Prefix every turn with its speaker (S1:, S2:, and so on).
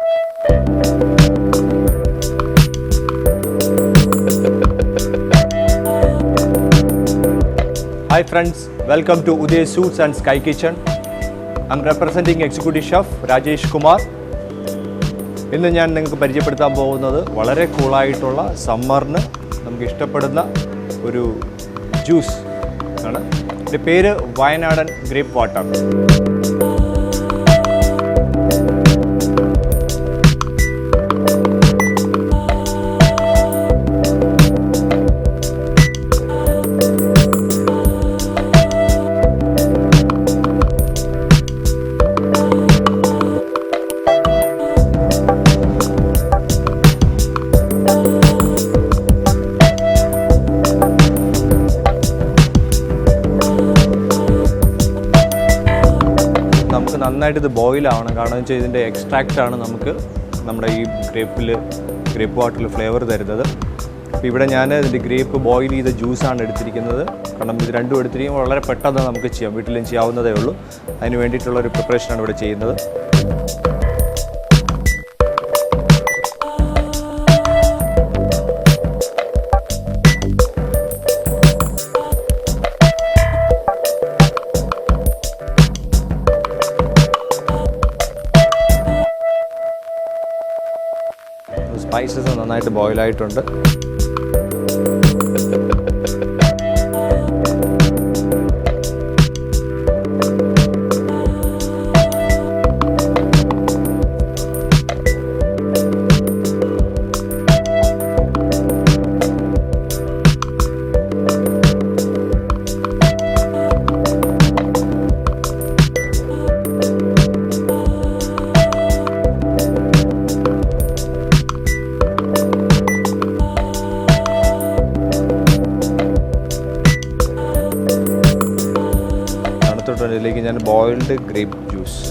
S1: Hi friends, welcome to Uday Suits and Sky Kitchen. I'm representing Executive Chef Rajesh Kumar. ഇന്ന് ഞാൻ നിങ്ങൾക്ക് പരിചയപ്പെടുത്താൻ പോകുന്നത് വളരെ കൂളായിട്ടുള്ള സമ്മറിന് നമുക്ക് ഇഷ്ടപ്പെടുന്ന ഒരു ജ്യൂസ് ആണ്. ഇതിൻ്റെ പേര് വയനാടൻ ഗ്രേപ്പ് വാട്ടർ. നമുക്ക് നന്നായിട്ട് ഇത് ബോയിൽ ആവണം. കാരണം വെച്ചാൽ ഇതിൻ്റെ എക്സ്ട്രാക്റ്റാണ് നമുക്ക് നമ്മുടെ ഈ ഗ്രേപ്പ് വാട്ടറിൽ ഫ്ലേവർ തരുന്നത്. അപ്പോൾ ഇവിടെ ഞാൻ ഇതിൻ്റെ ഗ്രേപ്പ് ബോയിൽ ചെയ്ത ജ്യൂസാണ് എടുത്തിരിക്കുന്നത്. കാരണം ഇത് രണ്ടും എടുത്തിരിക്കുമ്പോൾ വളരെ പെട്ടെന്ന് നമുക്ക് ചെയ്യാം, വീട്ടിലും ചെയ്യാവുന്നതേ ഉള്ളൂ. അതിന് വേണ്ടിയിട്ടുള്ളൊരു പ്രിപ്പറേഷനാണ് ഇവിടെ ചെയ്യുന്നത്. സ്പൈസസ് നന്നായിട്ട് ബോയിലായിട്ടുണ്ട്. ഇതിലേക്ക് ഞാൻ ബോയിൽഡ് ഗ്രേപ്പ് ജ്യൂസ്